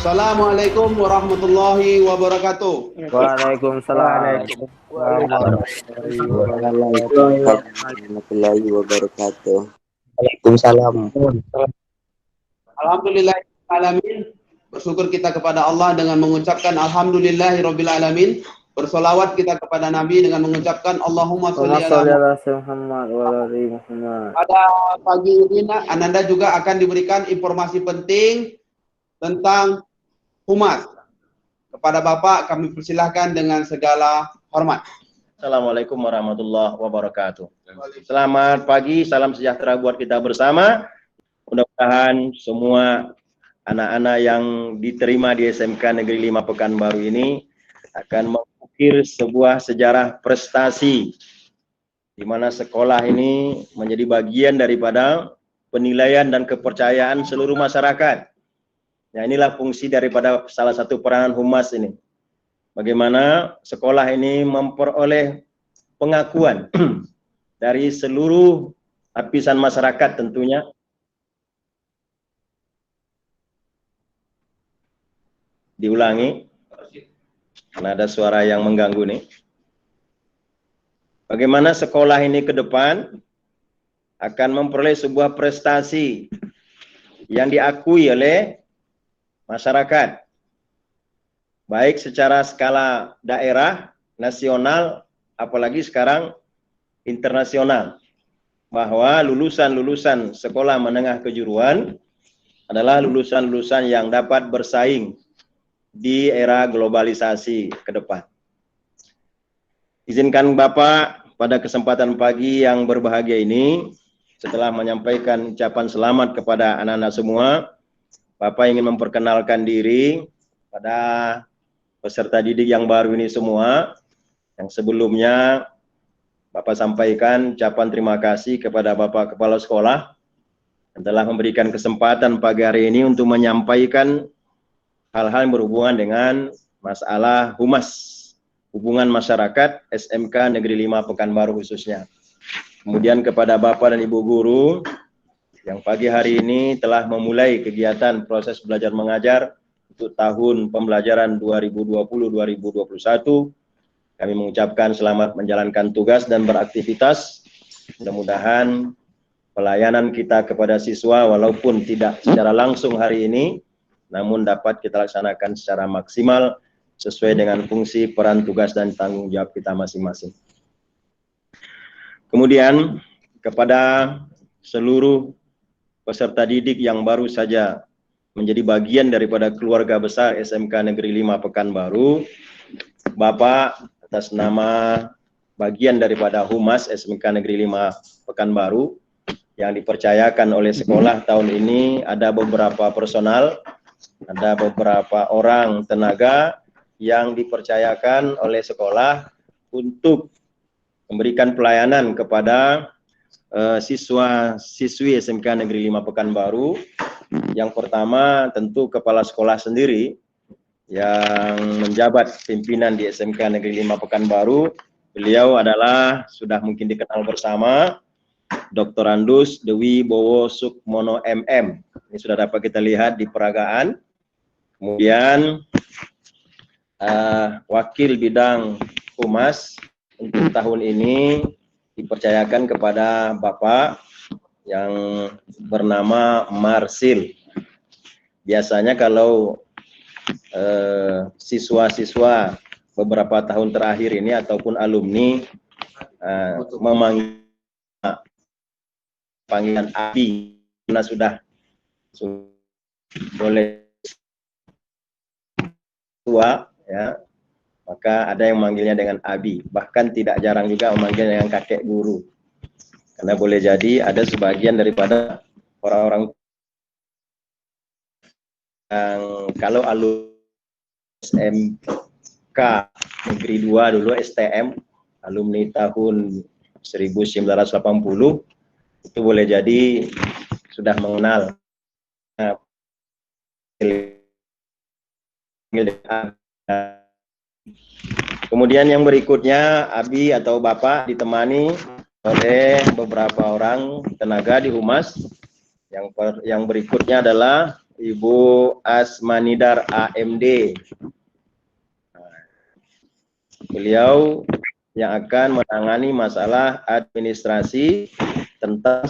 Assalamualaikum warahmatullahi wabarakatuh. Waalaikumsalam warahmatullahi wabarakatuh. Waalaikumsalam. Alhamdulillahirrahmanirrahim. Bersyukur kita kepada Allah dengan mengucapkan Alhamdulillahirabbil alamin. Bersolawat kita kepada Nabi dengan mengucapkan Allahumma sholli ala Muhammad wa ali Muhammad. Pada pagi ini Ananda juga akan diberikan informasi penting tentang humas. Kepada Bapak kami persilahkan dengan segala hormat. Assalamualaikum warahmatullahi wabarakatuh. Selamat pagi, salam sejahtera buat kita bersama. Mudah-mudahan semua anak-anak yang diterima di SMK Negeri 5 Pekanbaru ini akan mengukir sebuah sejarah prestasi di mana sekolah ini menjadi bagian daripada penilaian dan kepercayaan seluruh masyarakat. Nah, inilah fungsi daripada salah satu peranan humas ini. Bagaimana sekolah ini memperoleh pengakuan dari seluruh lapisan masyarakat tentunya. Diulangi, karena ada suara yang mengganggu nih. Bagaimana sekolah ini ke depan akan memperoleh sebuah prestasi yang diakui oleh masyarakat, baik secara skala daerah, nasional, apalagi sekarang internasional, bahwa lulusan-lulusan sekolah menengah kejuruan adalah lulusan-lulusan yang dapat bersaing di era globalisasi ke depan. Izinkan Bapak pada kesempatan pagi yang berbahagia ini, setelah menyampaikan ucapan selamat kepada anak-anak semua, Bapak ingin memperkenalkan diri pada peserta didik yang baru ini semua. Yang sebelumnya Bapak sampaikan ucapan terima kasih kepada Bapak Kepala Sekolah yang telah memberikan kesempatan pagi hari ini untuk menyampaikan hal-hal yang berhubungan dengan masalah humas, hubungan masyarakat SMK Negeri 5 Pekanbaru khususnya. Kemudian kepada Bapak dan Ibu Guru yang pagi hari ini telah memulai kegiatan proses belajar mengajar untuk tahun pembelajaran 2020-2021. Kami mengucapkan selamat menjalankan tugas dan beraktivitas. Mudah-mudahan pelayanan kita kepada siswa walaupun tidak secara langsung hari ini, namun dapat kita laksanakan secara maksimal sesuai dengan fungsi, peran, tugas, dan tanggung jawab kita masing-masing. Kemudian kepada seluruh peserta didik yang baru saja menjadi bagian daripada keluarga besar SMK Negeri 5 Pekanbaru, Bapak atas nama bagian daripada Humas SMK Negeri 5 Pekanbaru yang dipercayakan oleh sekolah tahun ini, ada beberapa personal, ada beberapa orang tenaga yang dipercayakan oleh sekolah untuk memberikan pelayanan kepada siswa-siswi SMK Negeri 5 Pekanbaru. Yang pertama tentu kepala sekolah sendiri yang menjabat pimpinan di SMK Negeri 5 Pekanbaru. Beliau adalah sudah mungkin dikenal bersama Dr. Andus Dewi Bowo Sukmono MM. Ini sudah dapat kita lihat di peragaan. Kemudian wakil bidang humas untuk tahun ini dipercayakan kepada Bapak yang bernama Marsil. Biasanya kalau siswa-siswa beberapa tahun terakhir ini ataupun alumni memanggil panggilan Abi, karena sudah boleh tua, ya, maka ada yang memanggilnya dengan Abi. Bahkan tidak jarang juga memanggilnya dengan kakek guru. Karena boleh jadi ada sebagian daripada orang-orang yang kalau alumni SMK Negeri 2 dulu STM, alumni tahun 1980, itu boleh jadi sudah mengenal Kemudian yang berikutnya, Abi atau Bapak ditemani oleh beberapa orang tenaga di Humas. Yang berikutnya adalah Ibu Asmanidar AMD. Beliau yang akan menangani masalah administrasi tentang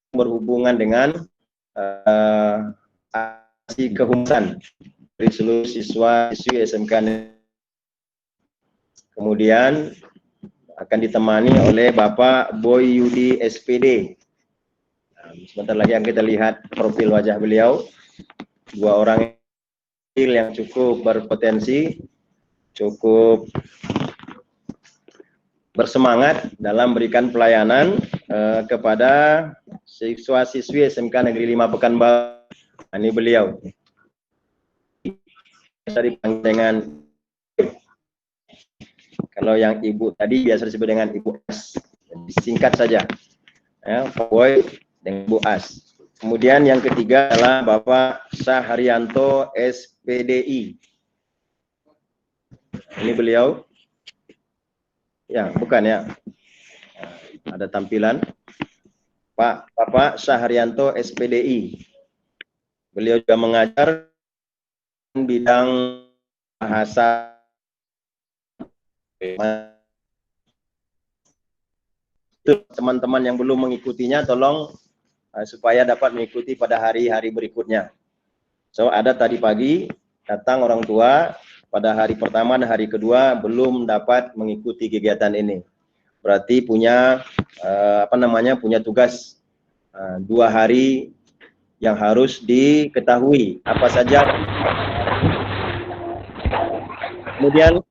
berhubungan dengan aksi kehumasan dari seluruh siswa-siswi SMK. Kemudian akan ditemani oleh Bapak Boy Yudi SPD. Sebentar lagi yang kita lihat profil wajah beliau. Dua orang yang cukup berpotensi, cukup bersemangat dalam memberikan pelayanan kepada siswa-siswi SMK Negeri 5 Pekanbaru. Ini beliau. Bisa dipanggil dengan, kalau yang ibu tadi biasa disebut dengan Ibu As, singkat saja, ya, Pak Boy dengan Bu As. Kemudian yang ketiga adalah Bapak Syahrianto SPDI. Ini beliau. Ya, bukan ya. Ada tampilan. Bapak Syahrianto SPDI. Beliau juga mengajar bidang bahasa. Teman-teman yang belum mengikutinya, tolong supaya dapat mengikuti pada hari-hari berikutnya. So, ada tadi pagi datang orang tua, pada hari pertama dan hari kedua belum dapat mengikuti kegiatan ini. Berarti punya punya tugas 2 hari yang harus diketahui apa saja. Kemudian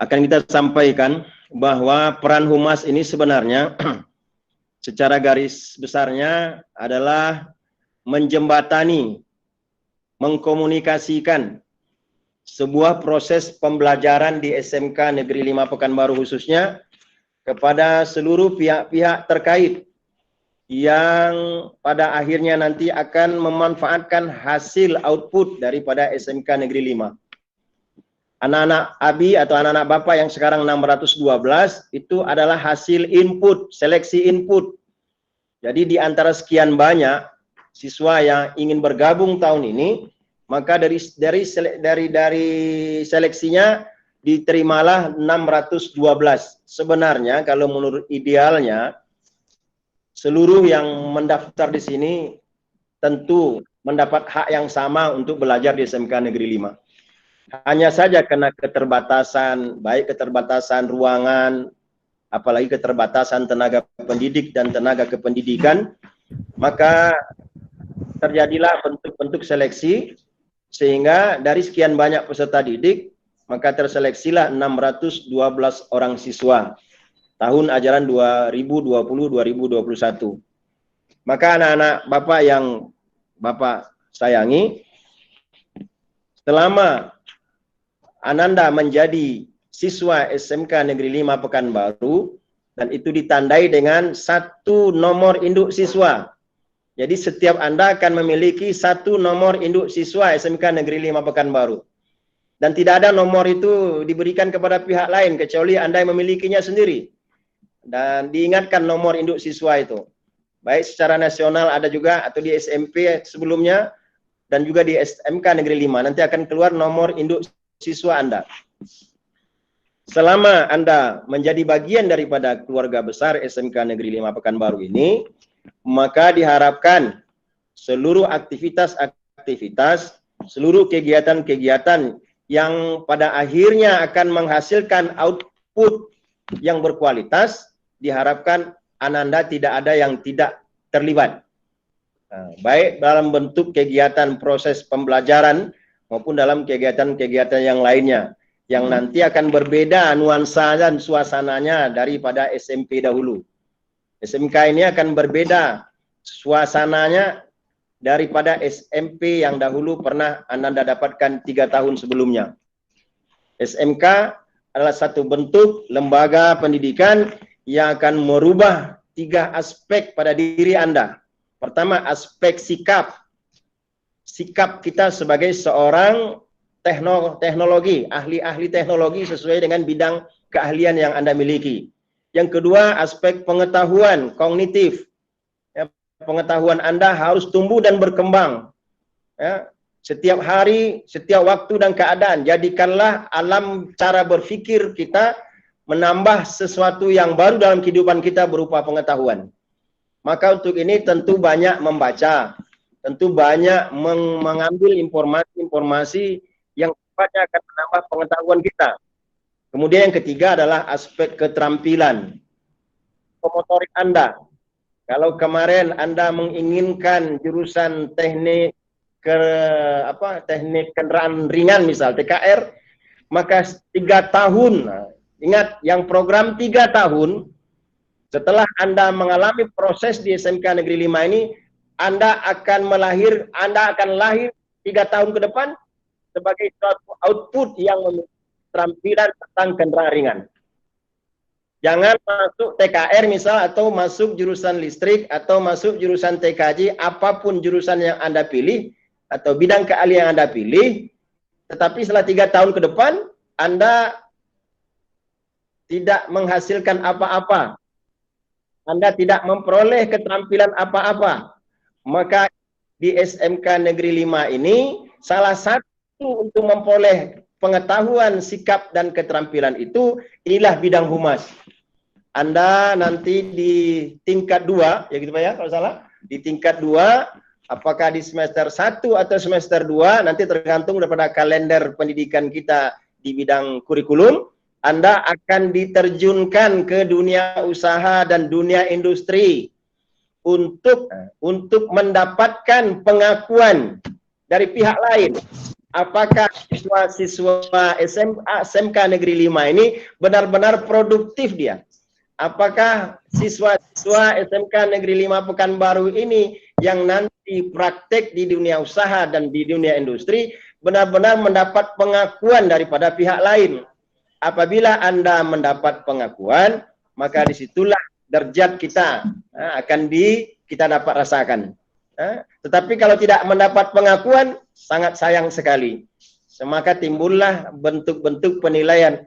akan kita sampaikan bahwa peran humas ini sebenarnya secara garis besarnya adalah menjembatani, mengkomunikasikan sebuah proses pembelajaran di SMK Negeri 5 Pekanbaru khususnya kepada seluruh pihak-pihak terkait yang pada akhirnya nanti akan memanfaatkan hasil output daripada SMK Negeri 5. Anak-anak ABI atau anak-anak Bapak yang sekarang 612 itu adalah hasil input, seleksi input. Jadi di antara sekian banyak siswa yang ingin bergabung tahun ini, maka dari seleksinya diterimalah 612. Sebenarnya kalau menurut idealnya seluruh yang mendaftar di sini tentu mendapat hak yang sama untuk belajar di SMK Negeri 5. Hanya saja karena keterbatasan, baik keterbatasan ruangan, apalagi keterbatasan tenaga pendidik dan tenaga kependidikan, maka terjadilah bentuk-bentuk seleksi, sehingga dari sekian banyak peserta didik, maka terseleksilah 612 orang siswa tahun ajaran 2020-2021. Maka anak-anak Bapak yang Bapak sayangi, selama Ananda menjadi siswa SMK Negeri 5 Pekanbaru, dan itu ditandai dengan 1 nomor induk siswa. Jadi setiap Anda akan memiliki 1 nomor induk siswa SMK Negeri 5 Pekanbaru. Dan tidak ada nomor itu diberikan kepada pihak lain, kecuali Anda yang memilikinya sendiri. Dan diingatkan nomor induk siswa itu. Baik secara nasional ada juga, atau di SMP sebelumnya, dan juga di SMK Negeri 5. Nanti akan keluar nomor induk siswa Anda. Selama Anda menjadi bagian daripada keluarga besar SMK Negeri 5 Pekanbaru ini, maka diharapkan seluruh aktivitas, seluruh kegiatan-kegiatan yang pada akhirnya akan menghasilkan output yang berkualitas, diharapkan Ananda tidak ada yang tidak terlibat. Baik dalam bentuk kegiatan proses pembelajaran maupun dalam kegiatan-kegiatan yang lainnya, yang nanti akan berbeda nuansa dan suasananya daripada SMP dahulu. SMK ini akan berbeda suasananya daripada SMP yang dahulu pernah Ananda dapatkan 3 tahun sebelumnya. SMK adalah satu bentuk lembaga pendidikan yang akan merubah 3 aspek pada diri Anda. Pertama, aspek sikap. Sikap kita sebagai seorang teknologi, ahli-ahli teknologi sesuai dengan bidang keahlian yang Anda miliki. Yang kedua, aspek pengetahuan kognitif. Ya, pengetahuan Anda harus tumbuh dan berkembang. Ya, setiap hari, setiap waktu dan keadaan. Jadikanlah alam cara berpikir kita menambah sesuatu yang baru dalam kehidupan kita berupa pengetahuan. Maka untuk ini tentu banyak membaca, tentu banyak mengambil informasi-informasi yang sifatnya akan menambah pengetahuan kita. Kemudian yang ketiga adalah aspek keterampilan pemotorik Anda. Kalau kemarin Anda menginginkan jurusan teknik teknik kendaraan ringan misal TKR, maka 3 tahun. Ingat, yang program 3 tahun setelah Anda mengalami proses di SMK Negeri 5 ini, Anda akan lahir 3 tahun ke depan sebagai suatu output yang memiliki keterampilan tentang kendaraan ringan. Jangan masuk TKR misal, atau masuk jurusan listrik, atau masuk jurusan TKJ, apapun jurusan yang Anda pilih, atau bidang keahlian yang Anda pilih, tetapi setelah 3 tahun ke depan, Anda tidak menghasilkan apa-apa. Anda tidak memperoleh keterampilan apa-apa. Maka di SMK Negeri 5 ini, salah satu untuk memperoleh pengetahuan, sikap, dan keterampilan itu, inilah bidang humas. Anda nanti di tingkat 2, ya gitu Pak ya, kalau salah, di tingkat 2, apakah di semester 1 atau semester 2, nanti tergantung daripada kalender pendidikan kita di bidang kurikulum, Anda akan diterjunkan ke dunia usaha dan dunia industri untuk mendapatkan pengakuan dari pihak lain. Apakah siswa-siswa SMK Negeri 5 ini benar-benar produktif dia? Apakah siswa-siswa SMK Negeri 5 Pekanbaru ini yang nanti praktek di dunia usaha dan di dunia industri benar-benar mendapat pengakuan daripada pihak lain? Apabila Anda mendapat pengakuan, maka disitulah derajat kita akan kita dapat rasakan. Tetapi kalau tidak mendapat pengakuan, sangat sayang sekali. Maka timbullah bentuk-bentuk penilaian.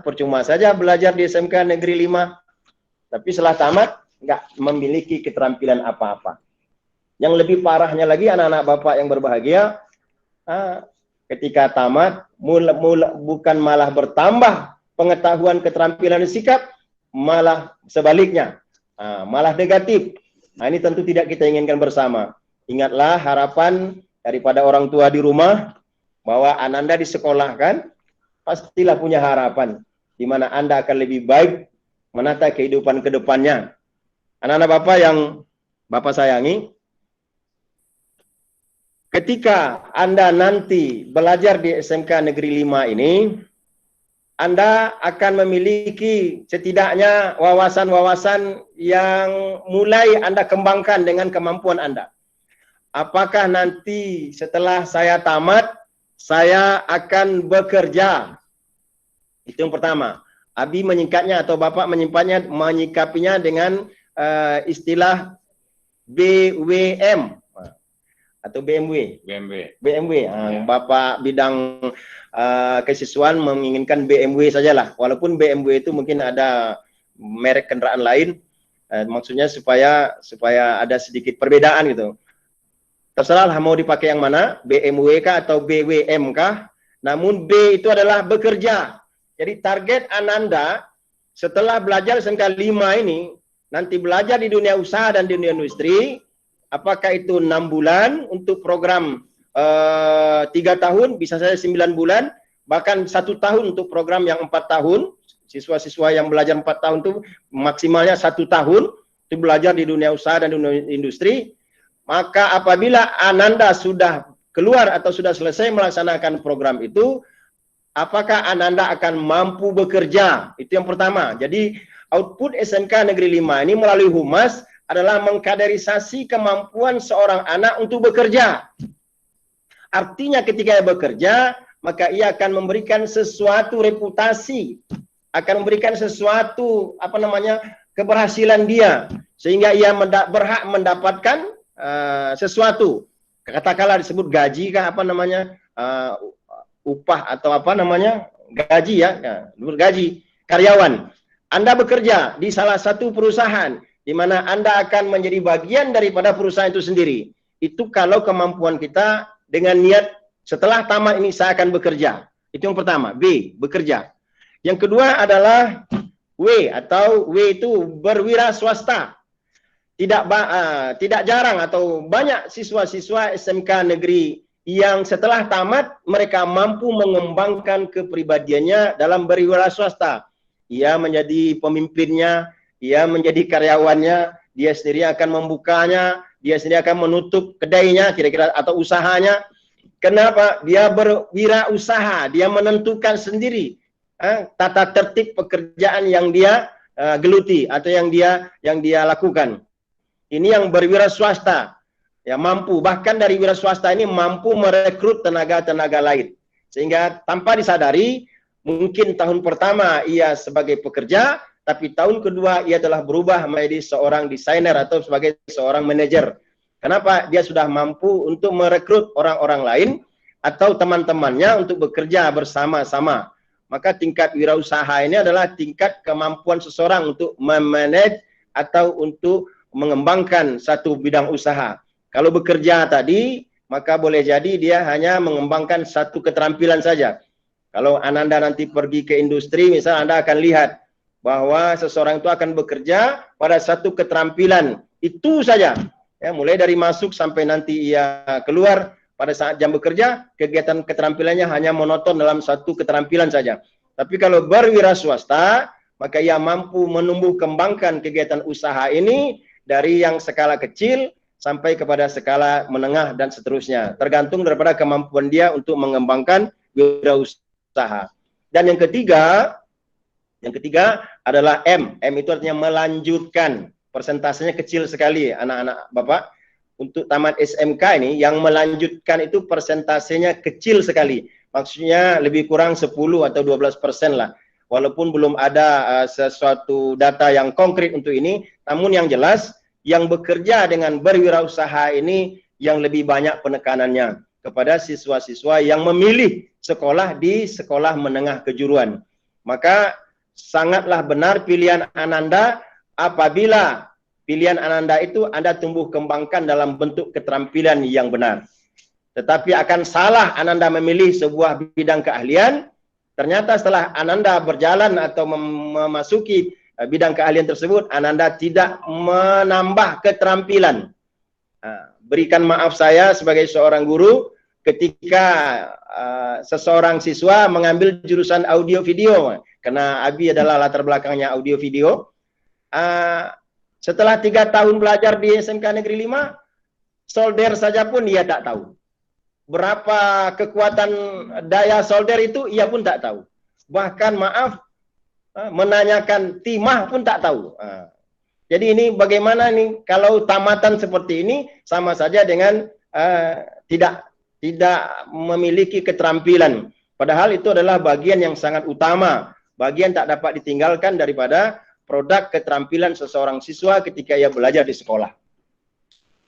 Percuma saja belajar di SMK Negeri 5, tapi setelah tamat nggak memiliki keterampilan apa-apa. Yang lebih parahnya lagi, anak-anak Bapak yang berbahagia, ketika tamat, bukan malah bertambah pengetahuan, keterampilan, dan sikap, malah sebaliknya, malah negatif. Nah, ini tentu tidak kita inginkan bersama. Ingatlah harapan daripada orang tua di rumah, bahwa Ananda disekolahkan, pastilah punya harapan, di mana Anda akan lebih baik menata kehidupan ke depannya. Anak-anak Bapak yang Bapak sayangi, ketika Anda nanti belajar di SMK Negeri 5 ini, Anda akan memiliki setidaknya wawasan-wawasan yang mulai Anda kembangkan dengan kemampuan Anda. Apakah nanti setelah saya tamat, saya akan bekerja? Itu yang pertama. Abi menyingkatnya atau Bapak menyikapinya dengan istilah BWM atau BMW. Bapak bidang kesiswaan menginginkan BMW sajalah. Walaupun BMW itu mungkin ada merek kendaraan lain, maksudnya supaya ada sedikit perbedaan gitu. Terserahlah mau dipakai yang mana, BMW kah atau BWM kah. Namun B itu adalah bekerja. Jadi target Ananda setelah belajar SMK 5 ini, nanti belajar di dunia usaha dan di dunia industri, apakah itu 6 bulan untuk program 3 tahun, bisa saja 9 bulan, bahkan 1 tahun untuk program yang 4 tahun. Siswa-siswa yang belajar 4 tahun itu maksimalnya 1 tahun itu belajar di dunia usaha dan dunia industri. Maka apabila Ananda sudah keluar atau sudah selesai melaksanakan program itu, apakah Ananda akan mampu bekerja? Itu yang pertama. Jadi output SMK Negeri 5 ini melalui humas adalah mengkaderisasi kemampuan seorang anak untuk bekerja. Artinya ketika ia bekerja, maka ia akan memberikan sesuatu reputasi, akan memberikan sesuatu keberhasilan dia, sehingga ia berhak mendapatkan sesuatu. Katakanlah disebut gaji kah upah atau gaji ya, gaji karyawan. Anda bekerja di salah satu perusahaan, di mana Anda akan menjadi bagian daripada perusahaan itu sendiri. Itu kalau kemampuan kita dengan niat setelah tamat ini saya akan bekerja. Itu yang pertama. B, bekerja. Yang kedua adalah W, atau W itu berwira swasta. Tidak jarang atau banyak siswa-siswa SMK negeri yang setelah tamat mereka mampu mengembangkan kepribadiannya dalam berwira swasta. Ia menjadi pemimpinnya, ia menjadi karyawannya, dia sendiri akan membukanya, dia sendiri akan menutup kedainya kira-kira atau usahanya. Kenapa? Dia berwirausaha, dia menentukan sendiri tata tertib pekerjaan yang dia geluti atau yang dia lakukan. Ini yang berwira swasta. Ya, mampu, bahkan dari wira swasta ini mampu merekrut tenaga-tenaga lain. Sehingga tanpa disadari, mungkin tahun pertama ia sebagai pekerja, tapi tahun kedua ia telah berubah menjadi seorang desainer atau sebagai seorang manajer. Kenapa? Dia sudah mampu untuk merekrut orang-orang lain atau teman-temannya untuk bekerja bersama-sama. Maka tingkat wirausaha ini adalah tingkat kemampuan seseorang untuk memanage atau untuk mengembangkan satu bidang usaha. Kalau bekerja tadi, maka boleh jadi dia hanya mengembangkan satu keterampilan saja. Kalau Ananda nanti pergi ke industri, misal Anda akan lihat bahwa seseorang itu akan bekerja pada satu keterampilan. Itu saja. Ya, mulai dari masuk sampai nanti ia keluar pada saat jam bekerja, kegiatan keterampilannya hanya monoton dalam satu keterampilan saja. Tapi kalau berwira swasta, maka ia mampu menumbuh kembangkan kegiatan usaha ini dari yang skala kecil sampai kepada skala menengah dan seterusnya. Tergantung daripada kemampuan dia untuk mengembangkan wirausaha. Dan yang ketiga adalah M. M itu artinya melanjutkan. Persentasenya kecil sekali anak-anak Bapak. Untuk tamat SMK ini yang melanjutkan itu persentasenya kecil sekali. Maksudnya lebih kurang 10 atau 12% lah. Walaupun belum ada sesuatu data yang konkret untuk ini, namun yang jelas yang bekerja dengan berwirausaha ini yang lebih banyak penekanannya kepada siswa-siswa yang memilih sekolah di sekolah menengah kejuruan. Maka sangatlah benar pilihan Ananda apabila pilihan Ananda itu Anda tumbuh kembangkan dalam bentuk keterampilan yang benar. Tetapi akan salah Ananda memilih sebuah bidang keahlian, ternyata setelah Ananda berjalan atau memasuki bidang keahlian tersebut, Ananda tidak menambah keterampilan. Berikan maaf saya sebagai seorang guru, ketika seseorang siswa mengambil jurusan audio video, karena Abi adalah latar belakangnya audio video. Setelah 3 tahun belajar di SMK Negeri 5, solder saja pun dia tak tahu. Berapa kekuatan daya solder itu ia pun tak tahu. Bahkan maaf, menanyakan timah pun tak tahu. Jadi ini bagaimana nih kalau tamatan seperti ini sama saja dengan tidak memiliki keterampilan. Padahal itu adalah bagian yang sangat utama, bagian tak dapat ditinggalkan daripada produk keterampilan seseorang siswa ketika ia belajar di sekolah.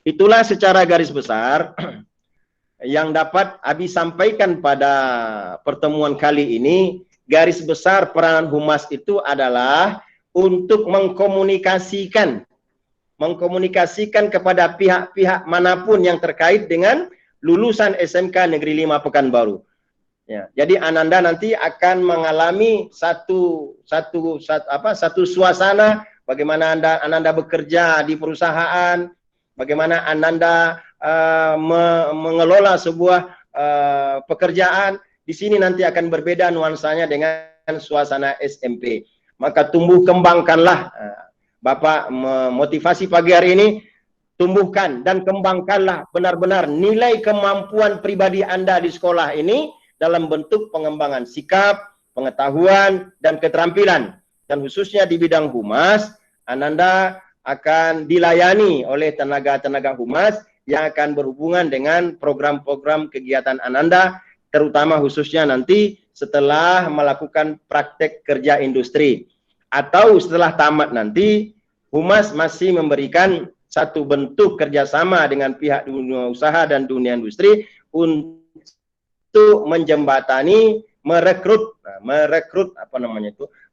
Itulah secara garis besar yang dapat Abi sampaikan pada pertemuan kali ini. Garis besar peranan humas itu adalah untuk mengkomunikasikan kepada pihak-pihak manapun yang terkait dengan lulusan SMK Negeri 5 Pekanbaru. Ya, jadi Ananda nanti akan mengalami satu suasana bagaimana Ananda bekerja di perusahaan, bagaimana Ananda mengelola sebuah pekerjaan. Di sini nanti akan berbeda nuansanya dengan suasana SMP. Maka tumbuh kembangkanlah, Bapak memotivasi pagi hari ini, tumbuhkan dan kembangkanlah benar-benar nilai kemampuan pribadi Anda di sekolah ini dalam bentuk pengembangan sikap, pengetahuan, dan keterampilan. Dan khususnya di bidang humas, Ananda akan dilayani oleh tenaga-tenaga humas yang akan berhubungan dengan program-program kegiatan Ananda, terutama khususnya nanti setelah melakukan praktek kerja industri. Atau setelah tamat nanti, humas masih memberikan satu bentuk kerjasama dengan pihak dunia usaha dan dunia industri untuk menjembatani, merekrut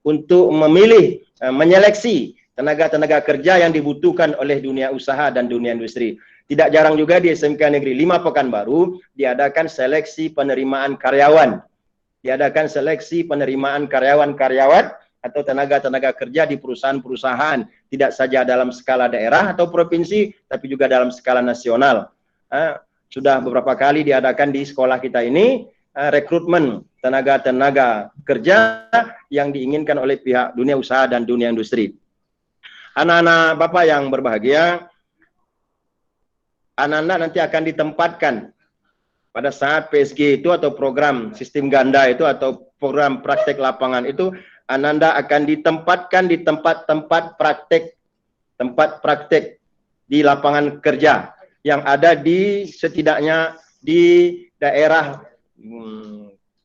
untuk memilih, menyeleksi tenaga-tenaga kerja yang dibutuhkan oleh dunia usaha dan dunia industri. Tidak jarang juga di SMK Negeri 5 Pekanbaru diadakan seleksi penerimaan karyawan. Diadakan seleksi penerimaan karyawan-karyawan atau tenaga-tenaga kerja di perusahaan-perusahaan, tidak saja dalam skala daerah atau provinsi, tapi juga dalam skala nasional. Sudah beberapa kali diadakan di sekolah kita ini, rekrutmen tenaga-tenaga kerja yang diinginkan oleh pihak dunia usaha dan dunia industri. Anak-anak Bapak yang berbahagia, anak-anak nanti akan ditempatkan pada saat PSG itu atau program sistem ganda itu atau program praktek lapangan itu, Ananda akan ditempatkan di tempat-tempat praktek di lapangan kerja yang ada di setidaknya di daerah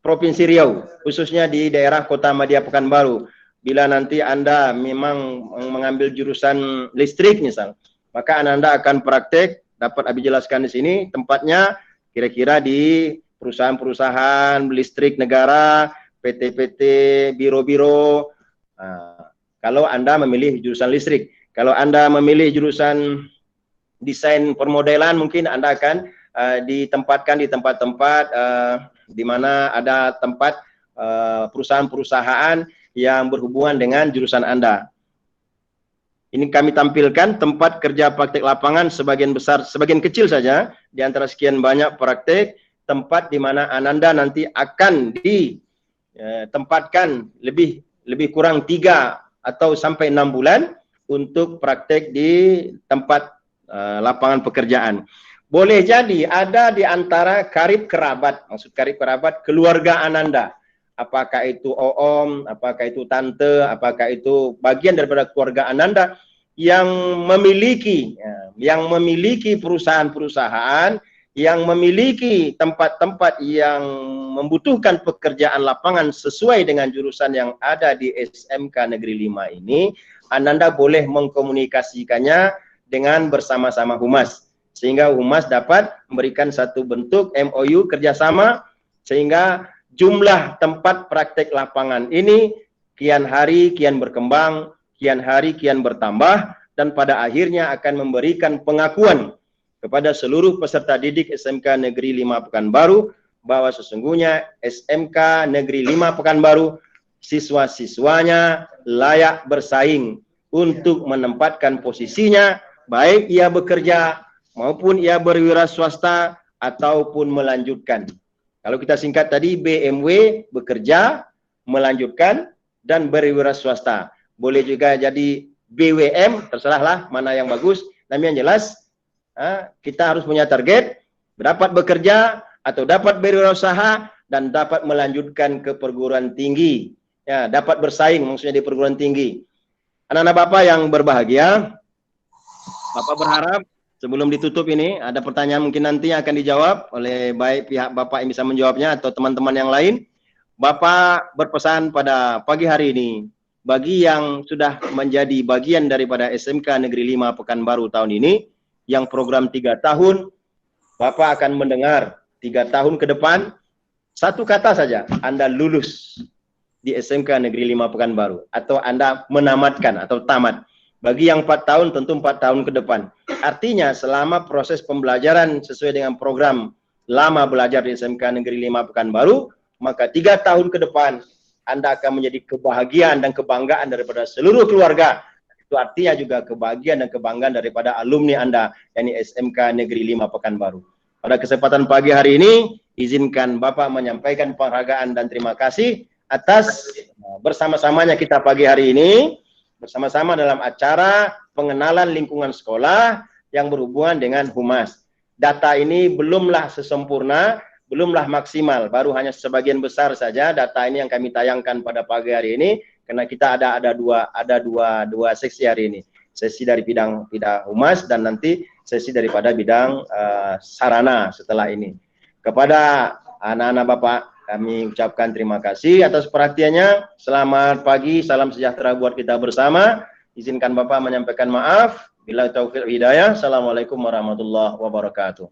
Provinsi Riau, khususnya di daerah Kota Madya Pekanbaru. Bila nanti Anda memang mengambil jurusan listrik misal, maka Anda akan praktek, dapat Abi jelaskan di sini, tempatnya kira-kira di perusahaan-perusahaan listrik negara, PT-PT, biro-biro. Kalau Anda memilih jurusan listrik, kalau Anda memilih jurusan desain permodelan, mungkin Anda akan ditempatkan di tempat-tempat di mana ada tempat perusahaan-perusahaan yang berhubungan dengan jurusan Anda. Ini kami tampilkan tempat kerja praktek lapangan sebagian besar, sebagian kecil saja di antara sekian banyak praktek tempat di mana Ananda nanti akan ditempatkan lebih kurang 3 atau sampai 6 bulan untuk praktek di tempat lapangan pekerjaan. Boleh jadi ada di antara karib kerabat, maksud karib kerabat keluarga Ananda. Apakah itu om, apakah itu tante, apakah itu bagian daripada keluarga Ananda yang memiliki perusahaan-perusahaan, yang memiliki tempat-tempat yang membutuhkan pekerjaan lapangan sesuai dengan jurusan yang ada di SMK Negeri 5 ini, Ananda boleh mengkomunikasikannya dengan bersama-sama Humas, sehingga Humas dapat memberikan satu bentuk MOU kerjasama, sehingga jumlah tempat praktek lapangan ini kian hari kian berkembang, kian hari kian bertambah, dan pada akhirnya akan memberikan pengakuan kepada seluruh peserta didik SMK Negeri 5 Pekanbaru bahwa sesungguhnya SMK Negeri 5 Pekanbaru siswa-siswanya layak bersaing untuk menempatkan posisinya, baik ia bekerja maupun ia berwira swasta ataupun melanjutkan. Kalau kita singkat tadi, BMW bekerja, melanjutkan, dan berwira swasta. Boleh juga jadi BWM, terserahlah mana yang bagus. Tapi yang jelas, kita harus punya target, dapat bekerja, atau dapat berwirausaha, dan dapat melanjutkan ke perguruan tinggi. Ya, dapat bersaing, maksudnya di perguruan tinggi. Anak-anak Bapak yang berbahagia, Bapak berharap sebelum ditutup ini, ada pertanyaan mungkin nanti akan dijawab oleh baik pihak Bapak yang bisa menjawabnya atau teman-teman yang lain. Bapak berpesan pada pagi hari ini, bagi yang sudah menjadi bagian daripada SMK Negeri 5 Pekanbaru tahun ini, yang program 3 tahun, Bapak akan mendengar 3 tahun ke depan, satu kata saja, Anda lulus di SMK Negeri 5 Pekanbaru, atau Anda menamatkan atau tamat. Bagi yang 4 tahun, tentu 4 tahun ke depan. Artinya, selama proses pembelajaran sesuai dengan program lama belajar di SMK Negeri 5 Pekanbaru, maka 3 tahun ke depan, Anda akan menjadi kebahagiaan dan kebanggaan daripada seluruh keluarga. Itu artinya juga kebahagiaan dan kebanggaan daripada alumni Anda, yakni SMK Negeri 5 Pekanbaru. Pada kesempatan pagi hari ini, izinkan Bapak menyampaikan penghargaan dan terima kasih atas bersama-samanya kita pagi hari ini, bersama-sama dalam acara pengenalan lingkungan sekolah yang berhubungan dengan Humas. Data ini belumlah sesempurna, belumlah maksimal, baru hanya sebagian besar saja data ini yang kami tayangkan pada pagi hari ini, karena kita ada dua sesi hari ini. Sesi dari bidang Humas dan nanti sesi daripada bidang sarana setelah ini. Kepada anak-anak Bapak, kami ucapkan terima kasih atas perhatiannya. Selamat pagi, salam sejahtera buat kita bersama. Izinkan Bapak menyampaikan maaf. Bila taufiq hidayah. Assalamualaikum warahmatullahi wabarakatuh.